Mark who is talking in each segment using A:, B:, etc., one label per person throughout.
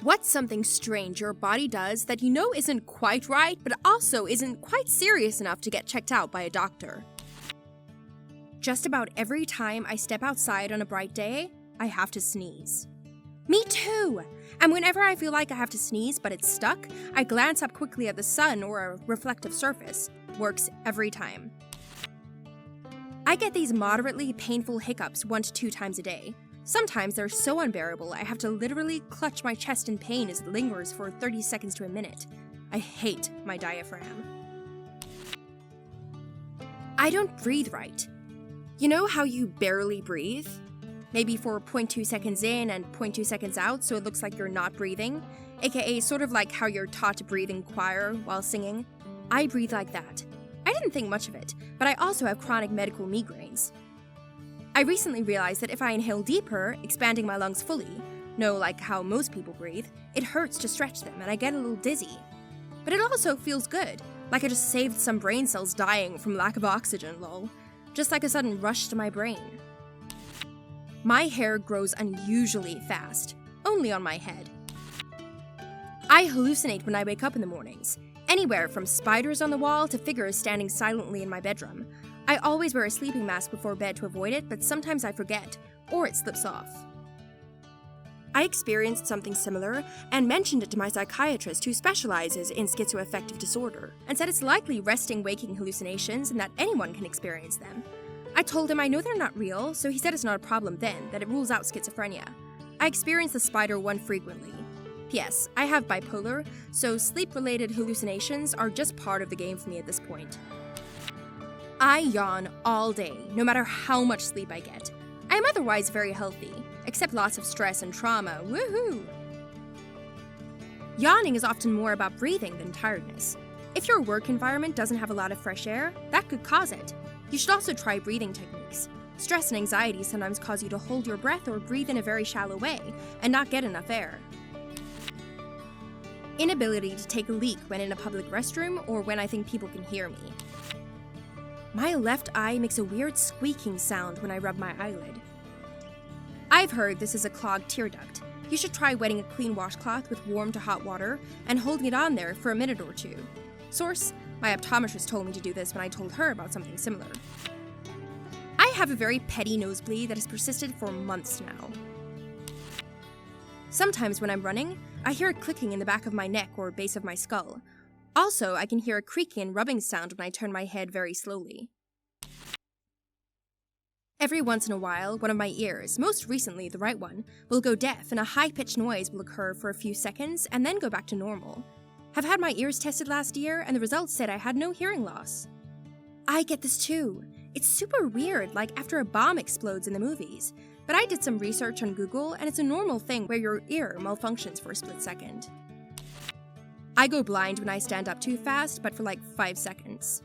A: What's something strange your body does that you know isn't quite right, but also isn't quite serious enough to get checked out by a doctor? Just about every time I step outside on a bright day, I have to sneeze. Me too! And whenever I feel like I have to sneeze but it's stuck, I glance up quickly at the sun or a reflective surface. Works every time. I get these moderately painful hiccups 1 to 2 times a day. Sometimes they're so unbearable I have to literally clutch my chest in pain as it lingers for 30 seconds to a minute. I hate my diaphragm. I don't breathe right. You know how you barely breathe? Maybe for 0.2 seconds in and 0.2 seconds out so it looks like you're not breathing, aka sort of like how you're taught to breathe in choir while singing. I breathe like that. I didn't think much of it, but I also have chronic medical migraines. I recently realized that if I inhale deeper, expanding my lungs fully, like how most people breathe, it hurts to stretch them and I get a little dizzy. But it also feels good, like I just saved some brain cells dying from lack of oxygen, lol. Just like a sudden rush to my brain. My hair grows unusually fast, only on my head. I hallucinate when I wake up in the mornings, anywhere from spiders on the wall to figures standing silently in my bedroom. I always wear a sleeping mask before bed to avoid it, but sometimes I forget, or it slips off. I experienced something similar and mentioned it to my psychiatrist who specializes in schizoaffective disorder, and said it's likely resting-waking hallucinations and that anyone can experience them. I told him I know they're not real, so he said it's not a problem then, that it rules out schizophrenia. I experience the spider one frequently. P.S. I have bipolar, so sleep-related hallucinations are just part of the game for me at this point. I yawn all day, no matter how much sleep I get. I am otherwise very healthy, except lots of stress and trauma, woohoo! Yawning is often more about breathing than tiredness. If your work environment doesn't have a lot of fresh air, that could cause it. You should also try breathing techniques. Stress and anxiety sometimes cause you to hold your breath or breathe in a very shallow way and not get enough air. Inability to take a leak when in a public restroom or when I think people can hear me. My left eye makes a weird squeaking sound when I rub my eyelid. I've heard this is a clogged tear duct. You should try wetting a clean washcloth with warm to hot water and holding it on there for a minute or 2. Source: my optometrist told me to do this when I told her about something similar. I have a very petty nosebleed that has persisted for months now. Sometimes when I'm running, I hear a clicking in the back of my neck or base of my skull. Also, I can hear a creaking and rubbing sound when I turn my head very slowly. Every once in a while, one of my ears, most recently the right one, will go deaf and a high-pitched noise will occur for a few seconds and then go back to normal. Have had my ears tested last year and the results said I had no hearing loss. I get this too. It's super weird, like after a bomb explodes in the movies. But I did some research on Google and it's a normal thing where your ear malfunctions for a split second. I go blind when I stand up too fast, but for like 5 seconds.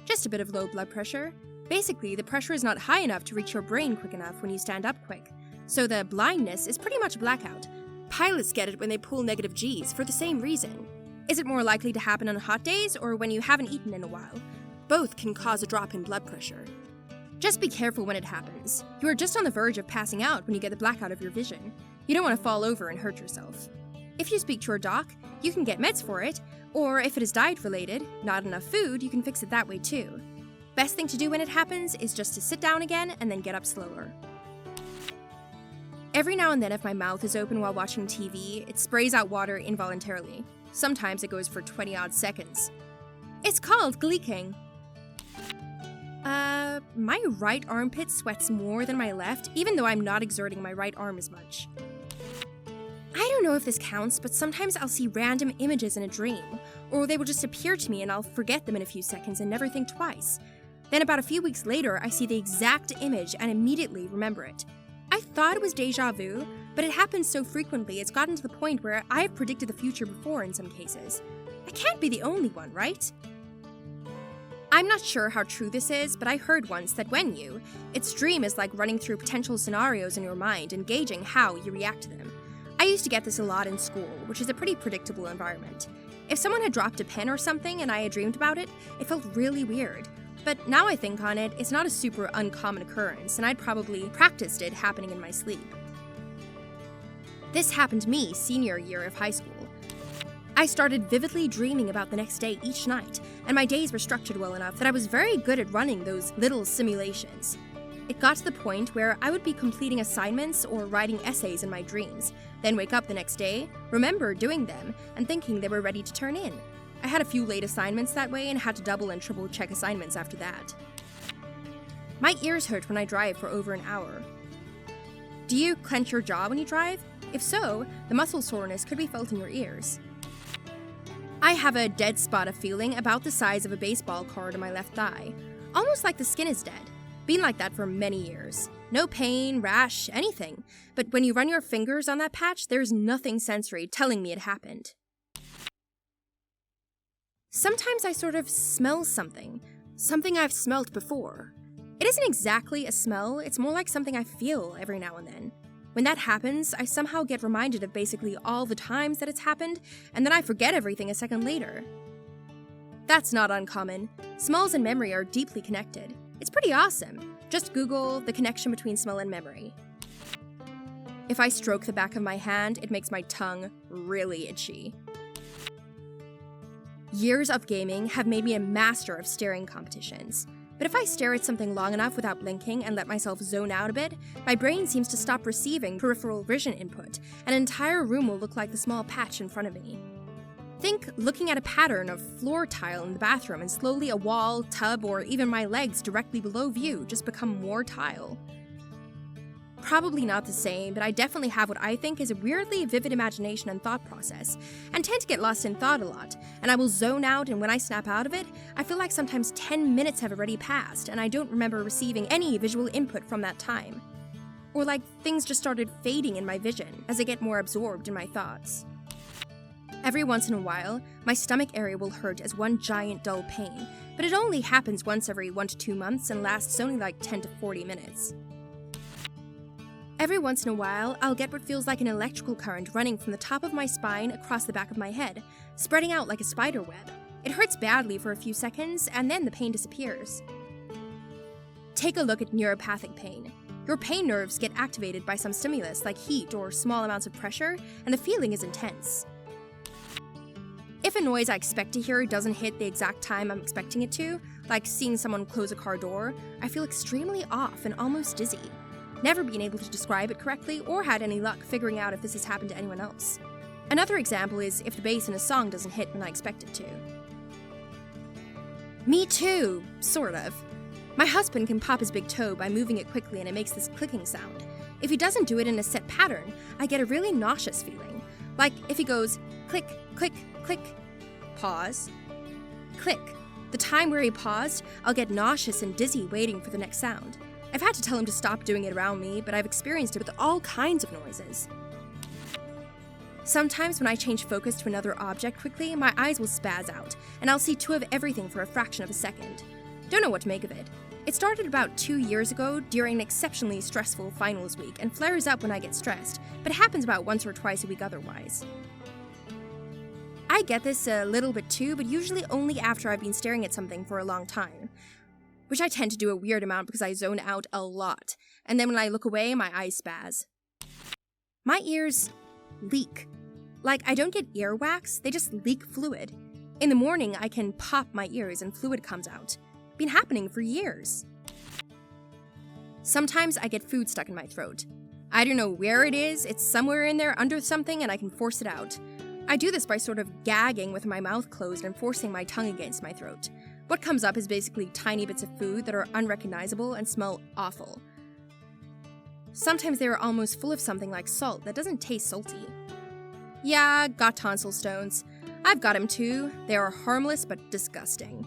A: Just a bit of low blood pressure. Basically, the pressure is not high enough to reach your brain quick enough when you stand up quick. So the blindness is pretty much blackout. Pilots get it when they pull negative Gs for the same reason. Is it more likely to happen on hot days or when you haven't eaten in a while? Both can cause a drop in blood pressure. Just be careful when it happens. You are just on the verge of passing out when you get the blackout of your vision. You don't want to fall over and hurt yourself. If you speak to your doc, you can get meds for it, or if it is diet-related, not enough food, you can fix it that way too. Best thing to do when it happens is just to sit down again and then get up slower. Every now and then if my mouth is open while watching TV, it sprays out water involuntarily. Sometimes it goes for 20-odd seconds. It's called gleeking. My right armpit sweats more than my left, even though I'm not exerting my right arm as much. I don't know if this counts, but sometimes I'll see random images in a dream, or they will just appear to me and I'll forget them in a few seconds and never think twice. Then about a few weeks later, I see the exact image and immediately remember it. I thought it was déjà vu, but it happens so frequently it's gotten to the point where I've predicted the future before in some cases. I can't be the only one, right? I'm not sure how true this is, but I heard once that its dream is like running through potential scenarios in your mind and gauging how you react to them. I used to get this a lot in school, which is a pretty predictable environment. If someone had dropped a pen or something and I had dreamed about it, it felt really weird. But now I think on it, it's not a super uncommon occurrence, and I'd probably practiced it happening in my sleep. This happened to me senior year of high school. I started vividly dreaming about the next day each night, and my days were structured well enough that I was very good at running those little simulations. It got to the point where I would be completing assignments or writing essays in my dreams, then wake up the next day, remember doing them, and thinking they were ready to turn in. I had a few late assignments that way and had to double and triple check assignments after that. My ears hurt when I drive for over an hour. Do you clench your jaw when you drive? If so, the muscle soreness could be felt in your ears. I have a dead spot of feeling about the size of a baseball card on my left thigh, almost like the skin is dead. Been like that for many years. No pain, rash, anything. But when you run your fingers on that patch, there's nothing sensory telling me it happened. Sometimes I sort of smell something I've smelt before. It isn't exactly a smell, it's more like something I feel every now and then. When that happens, I somehow get reminded of basically all the times that it's happened, and then I forget everything a second later. That's not uncommon. Smells and memory are deeply connected. It's pretty awesome. Just Google the connection between smell and memory. If I stroke the back of my hand, it makes my tongue really itchy. Years of gaming have made me a master of staring competitions. But if I stare at something long enough without blinking and let myself zone out a bit, my brain seems to stop receiving peripheral vision input, and an entire room will look like the small patch in front of me. Think looking at a pattern of floor tile in the bathroom and slowly a wall, tub, or even my legs directly below view just become more tile. Probably not the same, but I definitely have what I think is a weirdly vivid imagination and thought process, and tend to get lost in thought a lot, and I will zone out, and when I snap out of it, I feel like sometimes 10 minutes have already passed, and I don't remember receiving any visual input from that time. Or like things just started fading in my vision as I get more absorbed in my thoughts. Every once in a while, my stomach area will hurt as one giant dull pain, but it only happens once every 1 to 2 months and lasts only like 10 to 40 minutes. Every once in a while, I'll get what feels like an electrical current running from the top of my spine across the back of my head, spreading out like a spider web. It hurts badly for a few seconds, and then the pain disappears. Take a look at neuropathic pain. Your pain nerves get activated by some stimulus like heat or small amounts of pressure, and the feeling is intense. If a noise I expect to hear doesn't hit the exact time I'm expecting it to, like seeing someone close a car door, I feel extremely off and almost dizzy. Never been able to describe it correctly or had any luck figuring out if this has happened to anyone else. Another example is if the bass in a song doesn't hit when I expect it to. Me too, sort of. My husband can pop his big toe by moving it quickly and it makes this clicking sound. If he doesn't do it in a set pattern, I get a really nauseous feeling. Like if he goes click, click, click, pause, click. The time where he paused, I'll get nauseous and dizzy waiting for the next sound. I've had to tell him to stop doing it around me, but I've experienced it with all kinds of noises. Sometimes when I change focus to another object quickly, my eyes will spaz out, and I'll see two of everything for a fraction of a second. Don't know what to make of it. It started about 2 years ago during an exceptionally stressful finals week and flares up when I get stressed, but it happens about once or twice a week otherwise. I get this a little bit too, but usually only after I've been staring at something for a long time, which I tend to do a weird amount because I zone out a lot, and then when I look away, my eyes spaz. My ears leak. Like, I don't get earwax, they just leak fluid. In the morning, I can pop my ears and fluid comes out. Been happening for years. Sometimes I get food stuck in my throat. I don't know where it is, it's somewhere in there under something and I can force it out. I do this by sort of gagging with my mouth closed and forcing my tongue against my throat. What comes up is basically tiny bits of food that are unrecognizable and smell awful. Sometimes they are almost full of something like salt that doesn't taste salty. Yeah, got tonsil stones. I've got them too. They are harmless but disgusting.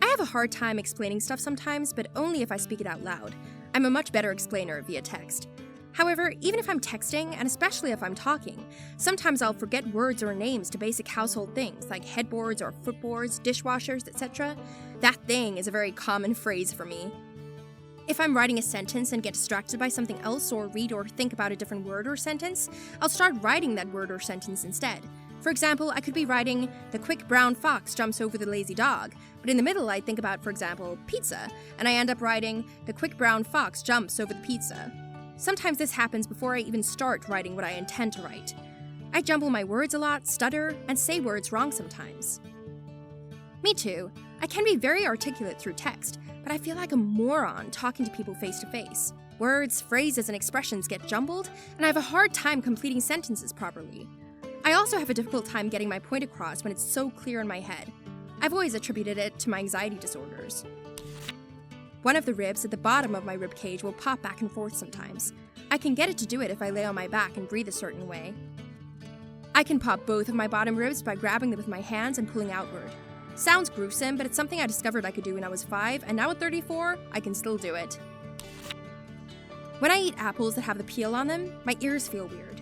A: I have a hard time explaining stuff sometimes, but only if I speak it out loud. I'm a much better explainer via text. However, even if I'm texting, and especially if I'm talking, sometimes I'll forget words or names to basic household things like headboards or footboards, dishwashers, etc. That thing is a very common phrase for me. If I'm writing a sentence and get distracted by something else or read or think about a different word or sentence, I'll start writing that word or sentence instead. For example, I could be writing, "The quick brown fox jumps over the lazy dog," but in the middle I think about, for example, pizza, and I end up writing, "The quick brown fox jumps over the pizza." Sometimes this happens before I even start writing what I intend to write. I jumble my words a lot, stutter, and say words wrong sometimes. Me too. I can be very articulate through text, but I feel like a moron talking to people face to face. Words, phrases, and expressions get jumbled, and I have a hard time completing sentences properly. I also have a difficult time getting my point across when it's so clear in my head. I've always attributed it to my anxiety disorders. One of the ribs at the bottom of my rib cage will pop back and forth sometimes. I can get it to do it if I lay on my back and breathe a certain way. I can pop both of my bottom ribs by grabbing them with my hands and pulling outward. Sounds gruesome, but it's something I discovered I could do when I was 5, and now at 34, I can still do it. When I eat apples that have the peel on them, my ears feel weird.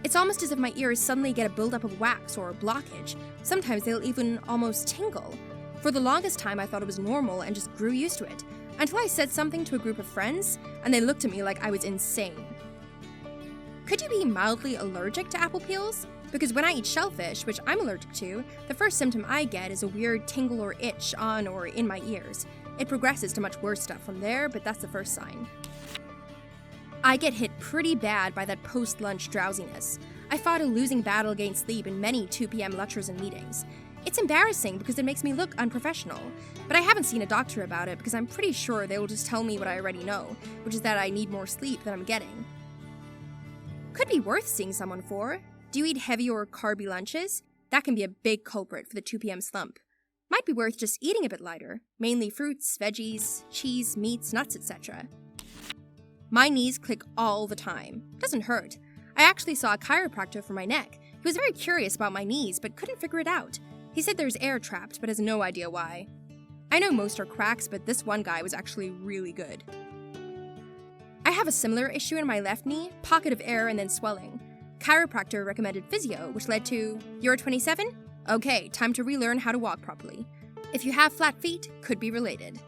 A: It's almost as if my ears suddenly get a buildup of wax or a blockage. Sometimes they'll even almost tingle. For the longest time, I thought it was normal and just grew used to it, until I said something to a group of friends, and they looked at me like I was insane. Could you be mildly allergic to apple peels? Because when I eat shellfish, which I'm allergic to, the first symptom I get is a weird tingle or itch on or in my ears. It progresses to much worse stuff from there, but that's the first sign. I get hit pretty bad by that post-lunch drowsiness. I fought a losing battle against sleep in many 2 p.m. lectures and meetings. It's embarrassing because it makes me look unprofessional, but I haven't seen a doctor about it because I'm pretty sure they will just tell me what I already know, which is that I need more sleep than I'm getting. Could be worth seeing someone for. Do you eat heavy or carby lunches? That can be a big culprit for the 2 p.m. slump. Might be worth just eating a bit lighter, mainly fruits, veggies, cheese, meats, nuts, etc. My knees click all the time. Doesn't hurt. I actually saw a chiropractor for my neck. He was very curious about my knees, but couldn't figure it out. He said there's air trapped, but has no idea why. I know most are cracks, but this one guy was actually really good. I have a similar issue in my left knee, pocket of air and then swelling. Chiropractor recommended physio, which led to, you're 27? Okay, time to relearn how to walk properly. If you have flat feet, could be related.